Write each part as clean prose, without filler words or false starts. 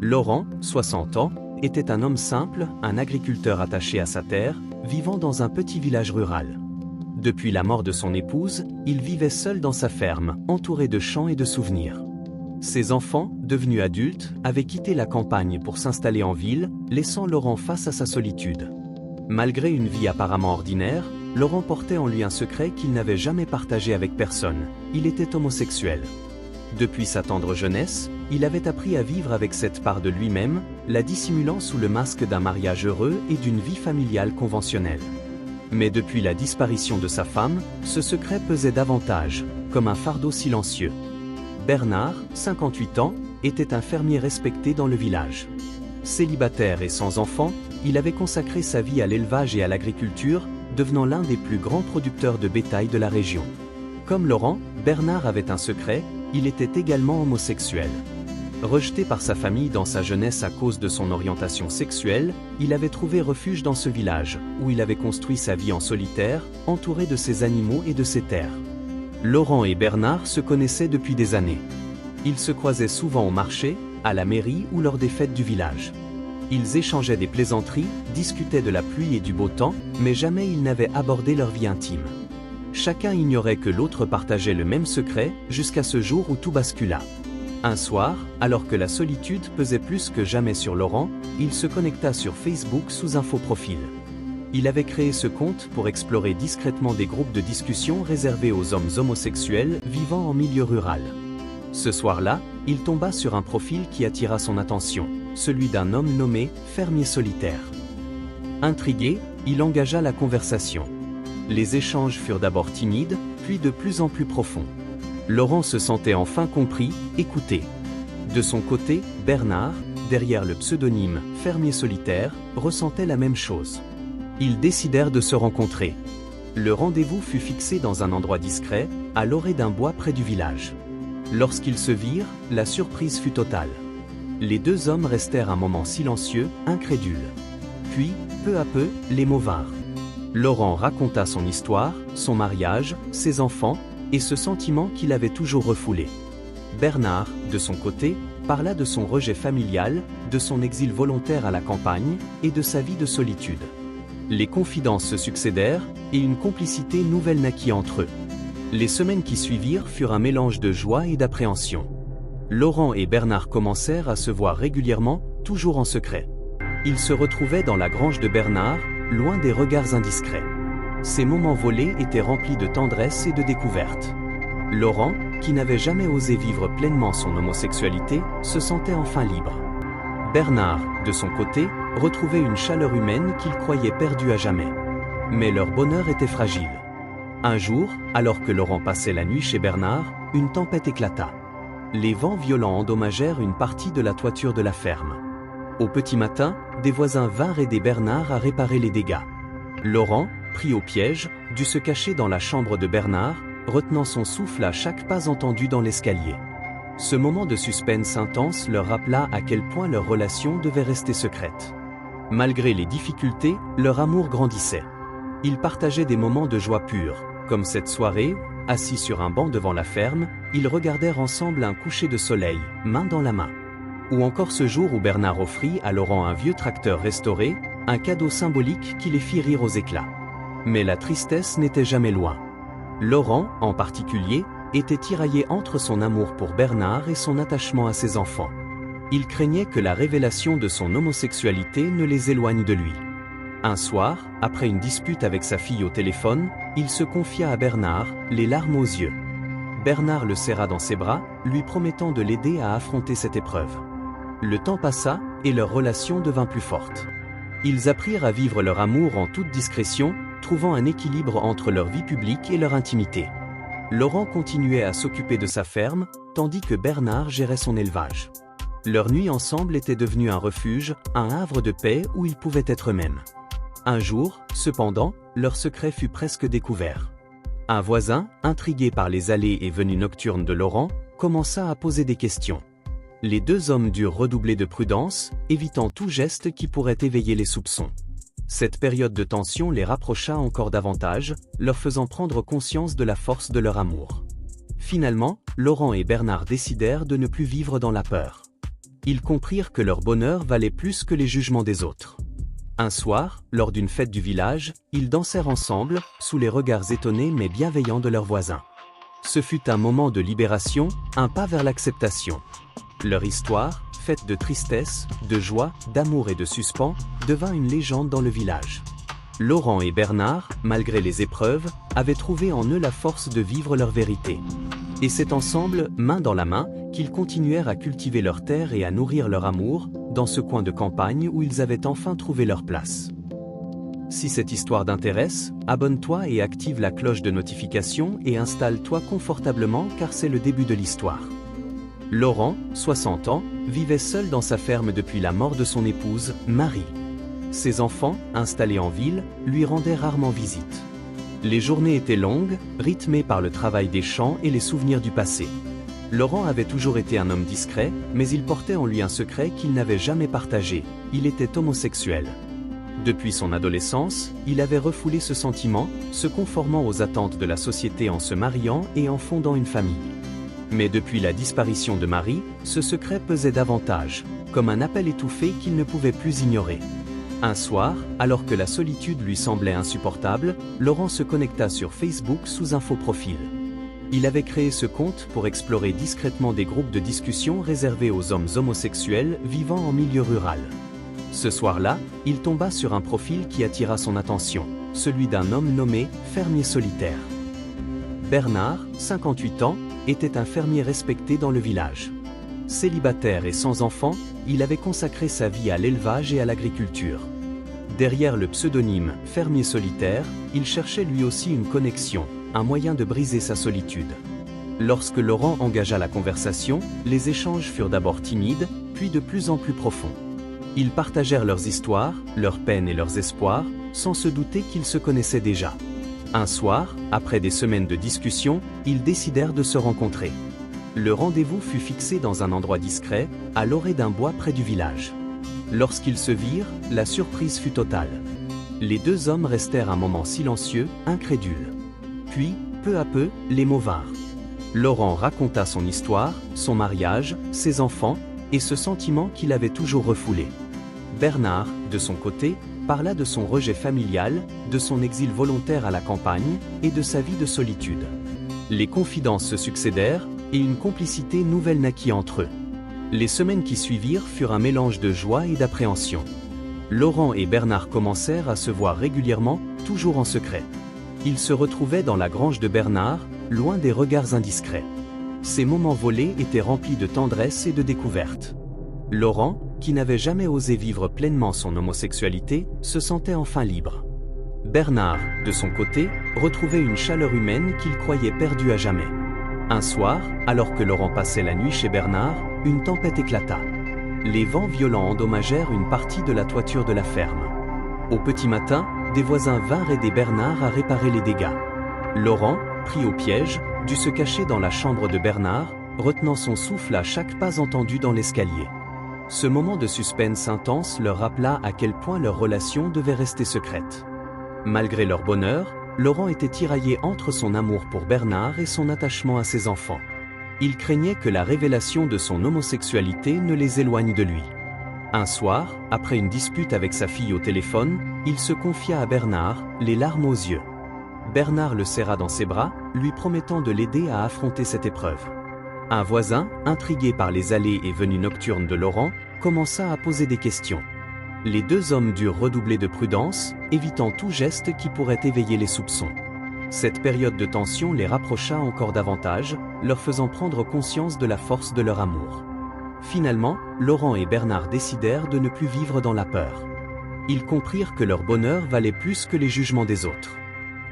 Laurent, 60 ans, était un homme simple, un agriculteur attaché à sa terre, vivant dans un petit village rural. Depuis la mort de son épouse, il vivait seul dans sa ferme, entouré de champs et de souvenirs. Ses enfants, devenus adultes, avaient quitté la campagne pour s'installer en ville, laissant Laurent face à sa solitude. Malgré une vie apparemment ordinaire, Laurent portait en lui un secret qu'il n'avait jamais partagé avec personne. Il était homosexuel. Depuis sa tendre jeunesse, il avait appris à vivre avec cette part de lui-même, la dissimulant sous le masque d'un mariage heureux et d'une vie familiale conventionnelle. Mais depuis la disparition de sa femme, ce secret pesait davantage, comme un fardeau silencieux. Bernard, 58 ans, était un fermier respecté dans le village. Célibataire et sans enfant, il avait consacré sa vie à l'élevage et à l'agriculture, devenant l'un des plus grands producteurs de bétail de la région. Comme Laurent, Bernard avait un secret, il était également homosexuel. Rejeté par sa famille dans sa jeunesse à cause de son orientation sexuelle, il avait trouvé refuge dans ce village, où il avait construit sa vie en solitaire, entouré de ses animaux et de ses terres. Laurent et Bernard se connaissaient depuis des années. Ils se croisaient souvent au marché, à la mairie ou lors des fêtes du village. Ils échangeaient des plaisanteries, discutaient de la pluie et du beau temps, mais jamais ils n'avaient abordé leur vie intime. Chacun ignorait que l'autre partageait le même secret, jusqu'à ce jour où tout bascula. Un soir, alors que la solitude pesait plus que jamais sur Laurent, il se connecta sur Facebook sous un faux profil. Il avait créé ce compte pour explorer discrètement des groupes de discussion réservés aux hommes homosexuels vivant en milieu rural. Ce soir-là, il tomba sur un profil qui attira son attention, celui d'un homme nommé Fermier Solitaire. Intrigué, il engagea la conversation. Les échanges furent d'abord timides, puis de plus en plus profonds. Laurent se sentait enfin compris, écouté. De son côté, Bernard, derrière le pseudonyme Fermier Solitaire, ressentait la même chose. Ils décidèrent de se rencontrer. Le rendez-vous fut fixé dans un endroit discret, à l'orée d'un bois près du village. Lorsqu'ils se virent, la surprise fut totale. Les deux hommes restèrent un moment silencieux, incrédules. Puis, peu à peu, les mots vinrent. Laurent raconta son histoire, son mariage, ses enfants, et ce sentiment qu'il avait toujours refoulé. Bernard, de son côté, parla de son rejet familial, de son exil volontaire à la campagne, et de sa vie de solitude. Les confidences se succédèrent, et une complicité nouvelle naquit entre eux. Les semaines qui suivirent furent un mélange de joie et d'appréhension. Laurent et Bernard commencèrent à se voir régulièrement, toujours en secret. Ils se retrouvaient dans la grange de Bernard, loin des regards indiscrets. Ces moments volés étaient remplis de tendresse et de découverte. Laurent, qui n'avait jamais osé vivre pleinement son homosexualité, se sentait enfin libre. Bernard, de son côté, retrouvait une chaleur humaine qu'il croyait perdue à jamais. Mais leur bonheur était fragile. Un jour, alors que Laurent passait la nuit chez Bernard, une tempête éclata. Les vents violents endommagèrent une partie de la toiture de la ferme. Au petit matin, des voisins vinrent aider Bernard à réparer les dégâts. Laurent, pris au piège, dut se cacher dans la chambre de Bernard, retenant son souffle à chaque pas entendu dans l'escalier. Ce moment de suspense intense leur rappela à quel point leur relation devait rester secrète. Malgré les difficultés, leur amour grandissait. Ils partageaient des moments de joie pure, comme cette soirée, assis sur un banc devant la ferme, ils regardèrent ensemble un coucher de soleil, main dans la main. Ou encore ce jour où Bernard offrit à Laurent un vieux tracteur restauré, un cadeau symbolique qui les fit rire aux éclats. Mais la tristesse n'était jamais loin. Laurent, en particulier, était tiraillé entre son amour pour Bernard et son attachement à ses enfants. Il craignait que la révélation de son homosexualité ne les éloigne de lui. Un soir, après une dispute avec sa fille au téléphone, il se confia à Bernard, les larmes aux yeux. Bernard le serra dans ses bras, lui promettant de l'aider à affronter cette épreuve. Le temps passa, et leur relation devint plus forte. Ils apprirent à vivre leur amour en toute discrétion, trouvant un équilibre entre leur vie publique et leur intimité. Laurent continuait à s'occuper de sa ferme, tandis que Bernard gérait son élevage. Leur nuit ensemble était devenue un refuge, un havre de paix où ils pouvaient être eux-mêmes. Un jour, cependant, leur secret fut presque découvert. Un voisin, intrigué par les allées et venues nocturnes de Laurent, commença à poser des questions. Les deux hommes durent redoubler de prudence, évitant tout geste qui pourrait éveiller les soupçons. Cette période de tension les rapprocha encore davantage, leur faisant prendre conscience de la force de leur amour. Finalement, Laurent et Bernard décidèrent de ne plus vivre dans la peur. ils comprirent que leur bonheur valait plus que les jugements des autres. Un soir, lors d'une fête du village, ils dansèrent ensemble, sous les regards étonnés mais bienveillants de leurs voisins. Ce fut un moment de libération, un pas vers l'acceptation. Leur histoire, faite de tristesse, de joie, d'amour et de suspens, devint une légende dans le village. Laurent et Bernard, malgré les épreuves, avaient trouvé en eux la force de vivre leur vérité. Et c'est ensemble, main dans la main, qu'ils continuèrent à cultiver leur terre et à nourrir leur amour, dans ce coin de campagne où ils avaient enfin trouvé leur place. Si cette histoire t'intéresse, abonne-toi et active la cloche de notification et installe-toi confortablement car c'est le début de l'histoire. Laurent, 60 ans, vivait seul dans sa ferme depuis la mort de son épouse, Marie. Ses enfants, installés en ville, lui rendaient rarement visite. Les journées étaient longues, rythmées par le travail des champs et les souvenirs du passé. Laurent avait toujours été un homme discret, mais il portait en lui un secret qu'il n'avait jamais partagé, il était homosexuel. Depuis son adolescence, il avait refoulé ce sentiment, se conformant aux attentes de la société en se mariant et en fondant une famille. Mais depuis la disparition de Marie, ce secret pesait davantage, comme un appel étouffé qu'il ne pouvait plus ignorer. Un soir, alors que la solitude lui semblait insupportable, Laurent se connecta sur Facebook sous un faux profil. Il avait créé ce compte pour explorer discrètement des groupes de discussion réservés aux hommes homosexuels vivant en milieu rural. Ce soir-là, il tomba sur un profil qui attira son attention, celui d'un homme nommé Fermier Solitaire. Bernard, 58 ans, était un fermier respecté dans le village. Célibataire et sans enfant, il avait consacré sa vie à l'élevage et à l'agriculture. Derrière le pseudonyme « Fermier solitaire », il cherchait lui aussi une connexion, un moyen de briser sa solitude. Lorsque Laurent engagea la conversation, les échanges furent d'abord timides, puis de plus en plus profonds. Ils partagèrent leurs histoires, leurs peines et leurs espoirs, sans se douter qu'ils se connaissaient déjà. Un soir, après des semaines de discussion, ils décidèrent de se rencontrer. Le rendez-vous fut fixé dans un endroit discret, à l'orée d'un bois près du village. Lorsqu'ils se virent, la surprise fut totale. Les deux hommes restèrent un moment silencieux, incrédules. Puis, peu à peu, les mots vinrent. Laurent raconta son histoire, son mariage, ses enfants, et ce sentiment qu'il avait toujours refoulé. Bernard, de son côté, parla de son rejet familial, de son exil volontaire à la campagne, et de sa vie de solitude. Les confidences se succédèrent, et une complicité nouvelle naquit entre eux. Les semaines qui suivirent furent un mélange de joie et d'appréhension. Laurent et Bernard commencèrent à se voir régulièrement, toujours en secret. Ils se retrouvaient dans la grange de Bernard, loin des regards indiscrets. Ces moments volés étaient remplis de tendresse et de découverte. Laurent, qui n'avait jamais osé vivre pleinement son homosexualité, se sentait enfin libre. Bernard, de son côté, retrouvait une chaleur humaine qu'il croyait perdue à jamais. Un soir, alors que Laurent passait la nuit chez Bernard, une tempête éclata. Les vents violents endommagèrent une partie de la toiture de la ferme. Au petit matin, des voisins vinrent aider Bernard à réparer les dégâts. Laurent, pris au piège, dut se cacher dans la chambre de Bernard, retenant son souffle à chaque pas entendu dans l'escalier. Ce moment de suspense intense leur rappela à quel point leur relation devait rester secrète. Malgré leur bonheur, Laurent était tiraillé entre son amour pour Bernard et son attachement à ses enfants. Il craignait que la révélation de son homosexualité ne les éloigne de lui. Un soir, après une dispute avec sa fille au téléphone, il se confia à Bernard, les larmes aux yeux. Bernard le serra dans ses bras, lui promettant de l'aider à affronter cette épreuve. Un voisin, intrigué par les allées et venues nocturnes de Laurent, commença à poser des questions. Les deux hommes durent redoubler de prudence, évitant tout geste qui pourrait éveiller les soupçons. Cette période de tension les rapprocha encore davantage, leur faisant prendre conscience de la force de leur amour. Finalement, Laurent et Bernard décidèrent de ne plus vivre dans la peur. Ils comprirent que leur bonheur valait plus que les jugements des autres.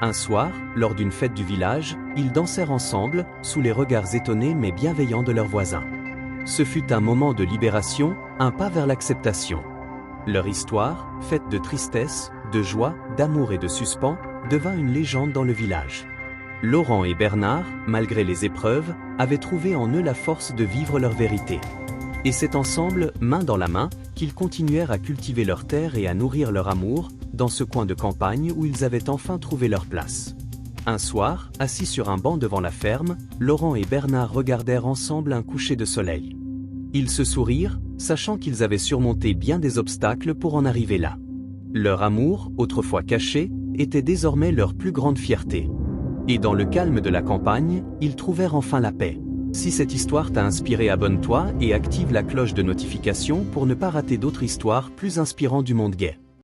Un soir, lors d'une fête du village, ils dansèrent ensemble, sous les regards étonnés mais bienveillants de leurs voisins. Ce fut un moment de libération, un pas vers l'acceptation. Leur histoire, faite de tristesse, de joie, d'amour et de suspens, devint une légende dans le village. Laurent et Bernard, malgré les épreuves, avaient trouvé en eux la force de vivre leur vérité. Et c'est ensemble, main dans la main, qu'ils continuèrent à cultiver leur terre et à nourrir leur amour, dans ce coin de campagne où ils avaient enfin trouvé leur place. Un soir, assis sur un banc devant la ferme, Laurent et Bernard regardèrent ensemble un coucher de soleil. Ils se sourirent, sachant qu'ils avaient surmonté bien des obstacles pour en arriver là. Leur amour, autrefois caché, était désormais leur plus grande fierté. Et dans le calme de la campagne, ils trouvèrent enfin la paix. Si cette histoire t'a inspiré, abonne-toi et active la cloche de notification pour ne pas rater d'autres histoires plus inspirantes du monde gay.